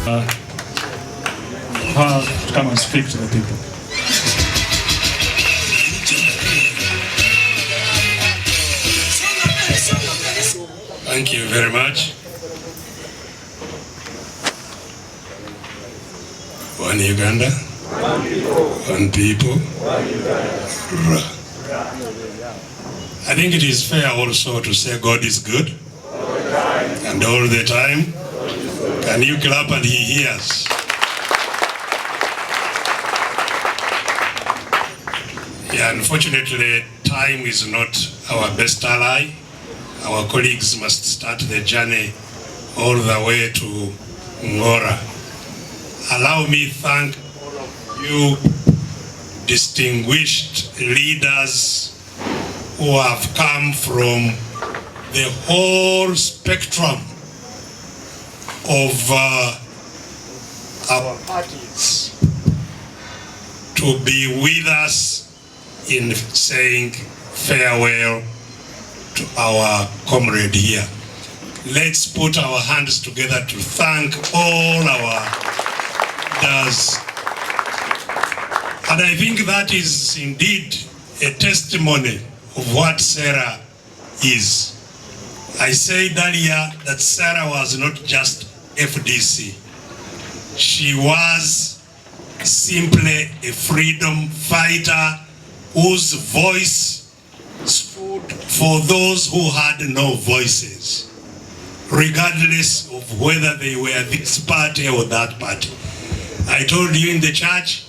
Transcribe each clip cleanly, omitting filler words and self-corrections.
her to come and speak to the people. Thank you very much. One Uganda, one people. I think it is fair also to say God is good, and all the time. Can you clap and he hears? Yeah, unfortunately, time is not our best ally. Our colleagues must start the journey all the way to Ngora. Allow me thank you distinguished leaders who have come from the whole spectrum of our parties to be with us in saying farewell to our comrade here. Let's put our hands together to thank all our leaders. And I think that is indeed a testimony of what Sarah is. I said earlier that Sarah was not just FDC. She was simply a freedom fighter whose voice stood for those who had no voices, regardless of whether they were this party or that party. I told you in the church,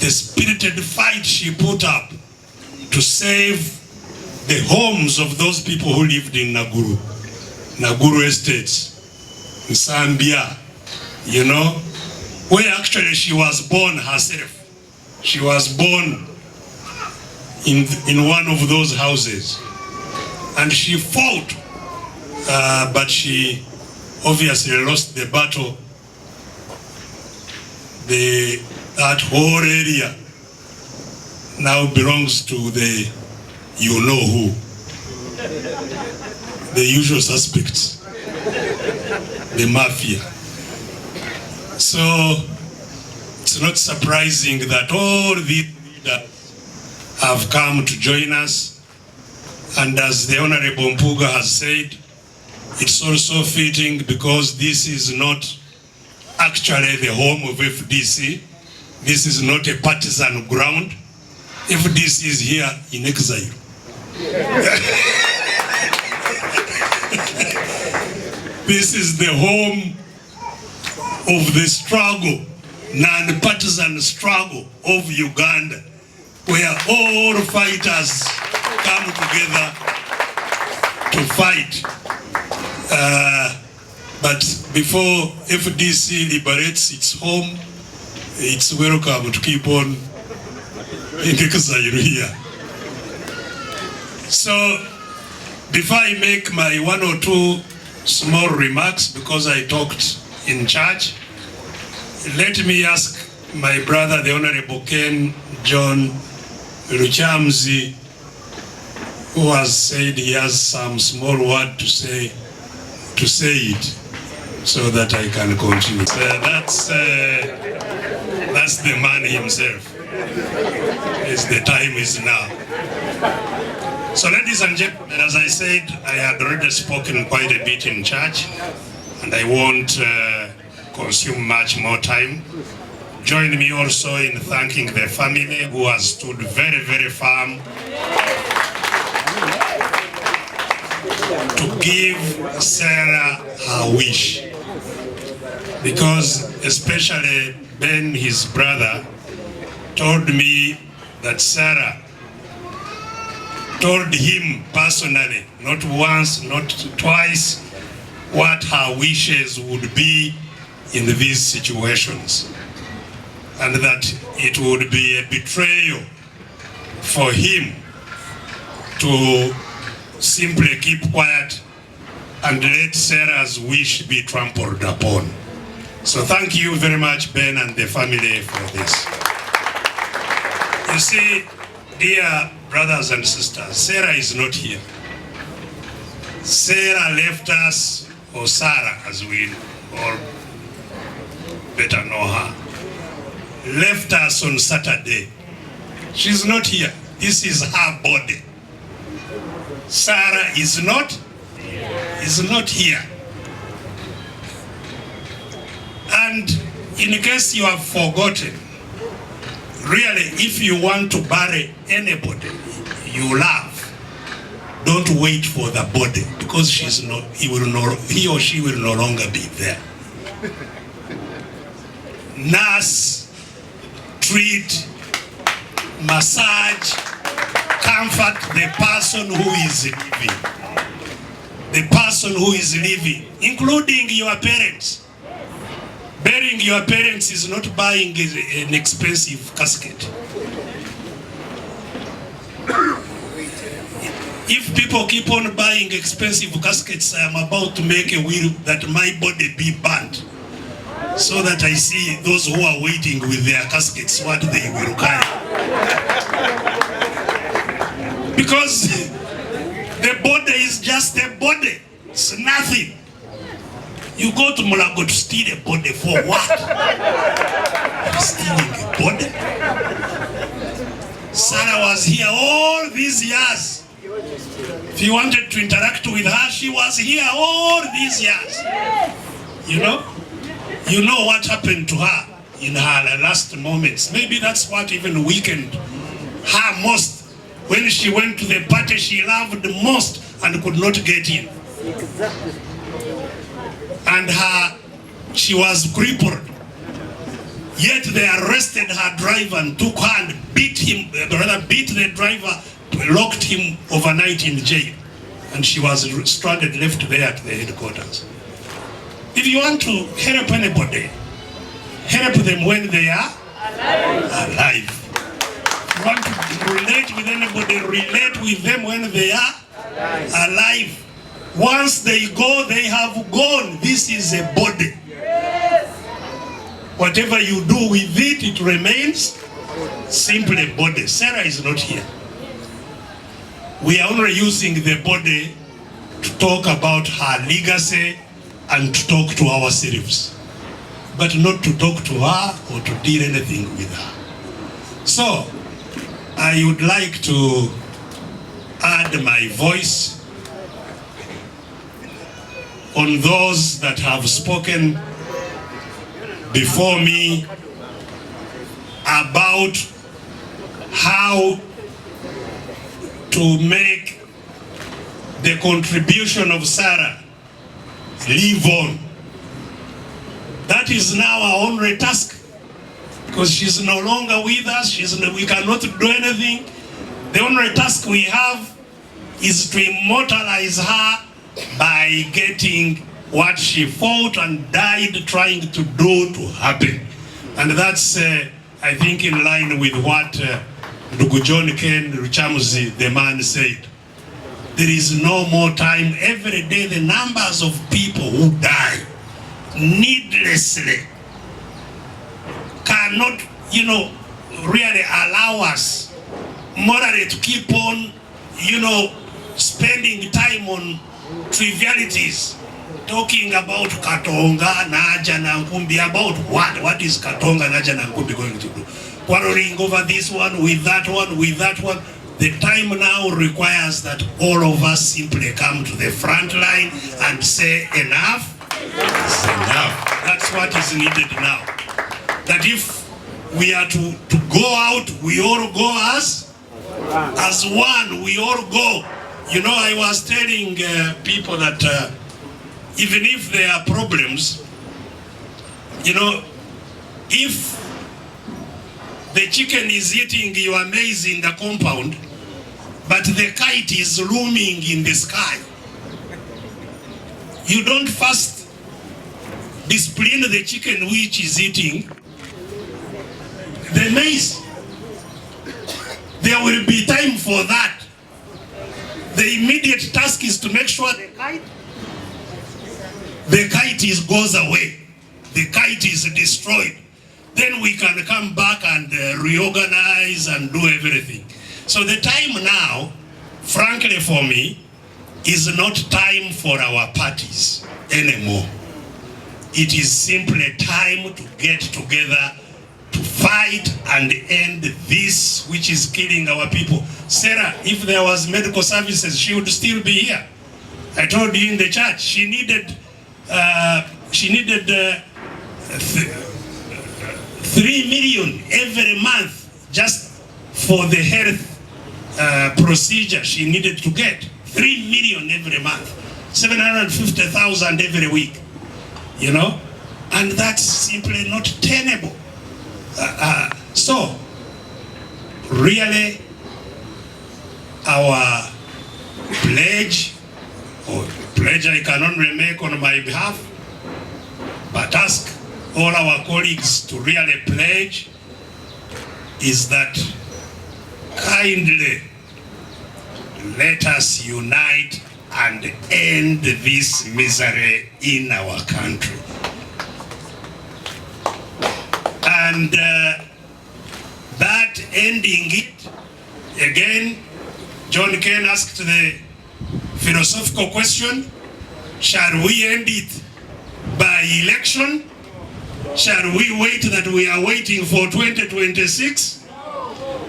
the spirited fight she put up to save the homes of those people who lived in Naguru estates, in Zambia, you know, where actually she was born herself. She was born in one of those houses, and she fought, but she obviously lost the battle. That whole area now belongs to the you-know-who, the usual suspects, the mafia. So it's not surprising that all these leaders have come to join us, and as the Honorable Mpuga has said, it's also fitting because this is not actually the home of FDC. This is not a partisan ground. FDC is here in exile. This is the home of the struggle, non-partisan struggle of Uganda, where all fighters come together to fight. But before FDC liberates its home, it's welcome to keep on in exile here. So, before I make my one or two small remarks, because I talked in church, let me ask my brother, the Honorable Ken John Luchamzi, who has said he has some small word to say it, so that I can continue. That's the man himself. The time is now. So ladies and gentlemen, as I said, I had already spoken quite a bit in church, and I won't consume much more time. Join me also in thanking the family who has stood very, very firm to give Sarah her wish. Because especially Ben, his brother, told me that Sarah told him personally, not once, not twice, what her wishes would be in these situations. And that it would be a betrayal for him to simply keep quiet and let Sarah's wish be trampled upon. So thank you very much, Ben and the family, for this. You see, dear brothers and sisters, Sarah is not here. Sarah left us, or Sarah as we, or better know her, left us on Saturday. She's not here. This is her body. Sarah is not here. And in case you have forgotten, really, if you want to bury anybody you love, don't wait for the body, because he or she will no longer be there. Nurse, treat, massage, comfort the person who is living. The person who is living, including your parents. Burying your parents is not buying an expensive casket. If people keep on buying expensive caskets, I am about to make a will that my body be burnt, so that I see those who are waiting with their caskets what they will carry. Because the body is just a body. It's nothing. You go to Mulago to steal a body for what? Stealing a body? Sarah was here all these years. If you wanted to interact with her, she was here all these years. You know what happened to her in her last moments. Maybe that's what even weakened her most. When she went to the party she loved the most and could not get in. And she was crippled. Yet they arrested her driver and took her and beat the driver, locked him overnight in jail. And she was stranded, left there at the headquarters. If you want to help anybody, help them when they are alive. If you want to relate with anybody, relate with them when they are alive. Once they go, they have gone. This is a body. Whatever you do with it, it remains simply a body. Sarah is not here. We are only using the body to talk about her legacy and to talk to ourselves, but not to talk to her or to deal anything with her. So, I would like to add my voice on those that have spoken before me about how to make the contribution of Sarah live on. That is now our only task, because she's no longer with us. We cannot do anything. The only task we have is to immortalize her by getting what she fought and died trying to do to happen. And that's, I think, in line with what Ndugu John Ken Ruchamuzi, the man, said. There is no more time. Every day the numbers of people who die needlessly cannot, really allow us morally to keep on, spending time on trivialities, talking about Katonga, Naja na Nkumbi. About what? What is Katonga, Naja na Nkumbi going to do? Quarreling over this one, with that one, with that one. The time now requires that all of us simply come to the front line and say enough is enough. That's what is needed now. That if we are to go out, we all go as one, we all go. I was telling people that even if there are problems, if the chicken is eating your maize in the compound, but the kite is looming in the sky, you don't first discipline the chicken which is eating the maize. There will be time for that. The immediate task is to make sure the kite goes away. The kite is destroyed. Then we can come back and reorganize and do everything. So the time now, frankly for me, is not time for our parties anymore. it is simply time to get together to fight and end this which is killing our people. Sarah, if there was medical services, she would still be here. I told you in the church, she needed 3 million every month just for the health procedure she needed to get. 3 million every month, 750,000 every week, you know, and that's simply not tenable. So really our pledge, or pledge I can only make on my behalf, but ask all our colleagues to really pledge, is that kindly let us unite and end this misery in our country. And that ending it, again, John Ken asked the philosophical question, shall we end it by election? Shall we wait that we are waiting for 2026?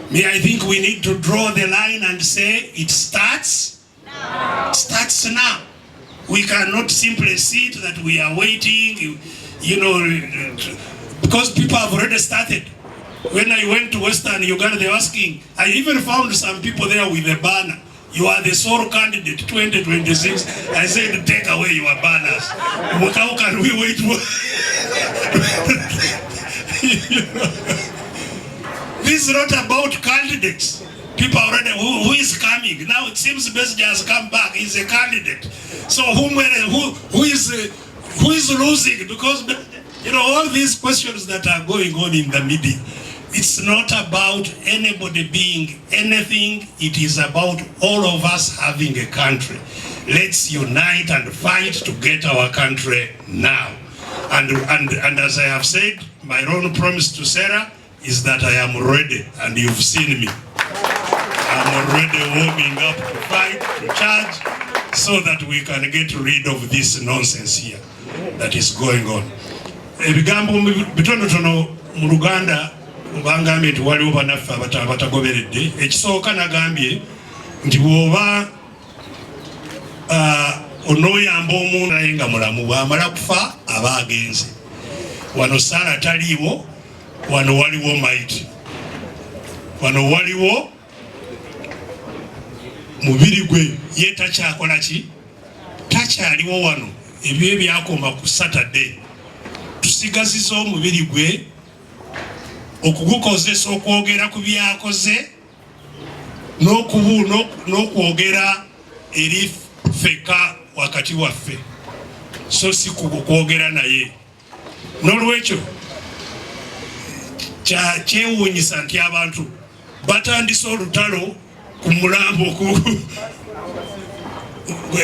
I think we need to draw the line and say it starts now. It starts now. We cannot simply sit that we are waiting, you know, because people have already started. When I went to Western Uganda, they were asking, I even found some people there with a banner. You are the sole candidate 2026. I said, take away your banners. How can we wait for? You know? This is not about candidates. People already, who is coming? Now it seems Besigye has come back. He's a candidate. So who is losing? Because, you know, all these questions that are going on in the media, it's not about anybody being anything. It is about all of us having a country. Let's unite and fight to get our country now. And as I have said, my own promise to Sarah is that I am ready, and you've seen me. I'm already warming up to fight, to charge, so that we can get rid of this nonsense here that is going on. Ebigambo bitono mu Luganda bangambye nti waliwo bannaffe abatagoberedde. Ekisooka nagambye nti bw'oba onooyamba omuntu naye nga mulamu, bw'amala kufa aba agenze. Wano Sarah taliiwo, wano waliwo Mighty, wano waliwo mubiri gwe ye takyakola ki, takyaliwo wano. Ebyo ebyakoma ku Saturday tusigazizza omubiri gwe okugukozesa okwogera ku byakoze n'okwogera eri ffeka wakati waffe, so si kwogera naye. N'olwekyo kyewuunyisa nti abantu batandise olutalo ku mulambo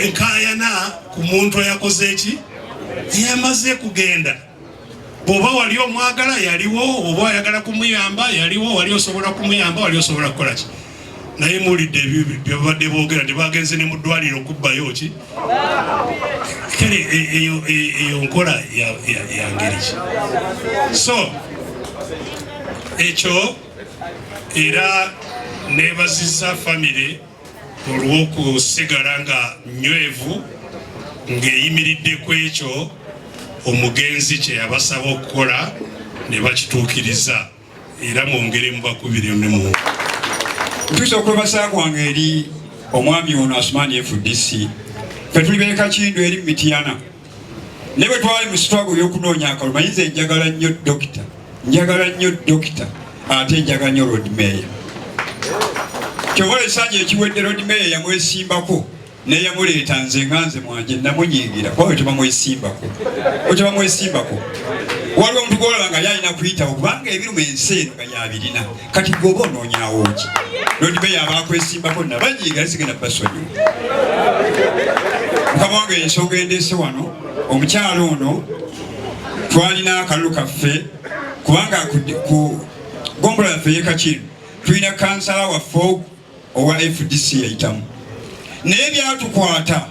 enkaayana ku muntu eyakoze eki, yamaze kugenda. Bw'oba wali omwagala yaliwo, oba ayagala kumuyamba yaliwo, wali osobola kumuyamba, wali osobola kukola ki. Naye muwulidde bye babadde boogera nti bagenze ne mu ddwaliro okubbayo ki. Kale eyo nkola ya ngeri ki. So ekyo era neebazizza famire olw'okusigala nga nywevu ng'eyimiridde ku ekyo omugenzi kye yabasaba okukola ne bakituukiriza, era mwongere mubakubire ne mu. Ntuusa okwebasa kwange eri omwami ono Asumani FDC, ffe tuli beekakindu eri Mityana. Ne bwe twali mu struggle y'okunoonya akalulu, manyi nze njagala nnyo dokita, ate njagala nnyo road mayor. Kyova esanja ekiwedde road mayor yamwesimbako neyamuleeta nze nga nze mwanje namunyiigira kwawe tebamwesimbako. Waliwo omuntu gwolaba nga yalina kuyitawo kubanga ebiruma ensi eno nga yabirina. Kati gwoba onoonyaawo ki? Road mayor abakwesimbako nabanyiigira sigenda basonyiwa. Mukama wange ensonga endeese wano, omukyalo ono twalina akalulu kaffe kubanga ku gombola yaffe y'Ekakiru tulina kansala waffe owa FDC yayitamu. Naye byatukwata,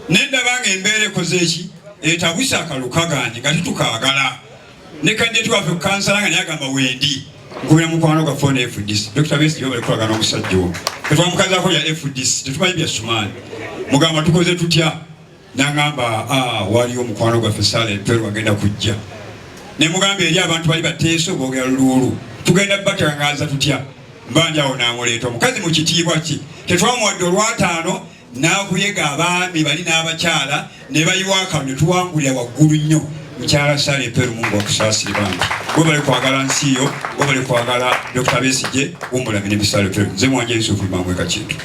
ne ndaba nga embeera ekoze eki, etabwisa akalukaganye nga tutukagala ne kandidate waffe kansala nga nayagamba wendi nkubira mukwano gwa phone FDC Dr. Besigye bali kulagana omusajja owo tetwamukazaako ya FDC tetumanyi bya Sumaali mugamba tukoze tutya nangamba waliyo omukwano gwaffe Sarah Eperu agenda kujja ne mugamba eri abantu bali bateeso boogera luluulu tugenda batangaza tutya mbanjawo namuleeta omukazi mu kitiibwa ki tetwamuwadde olwataano n'akuyega abaami bali n'abakyala ne bayiwa akalulu ne tuwangulira waggulu nnyo mukyala Sarah Eperu Mungu akusaasire bantu bwe bali kwagala nsi yo bwe bali kwagala Dr. Besigye wumulabire Sarah Eperu nze mwanje Yusufu Mangwe Kakintu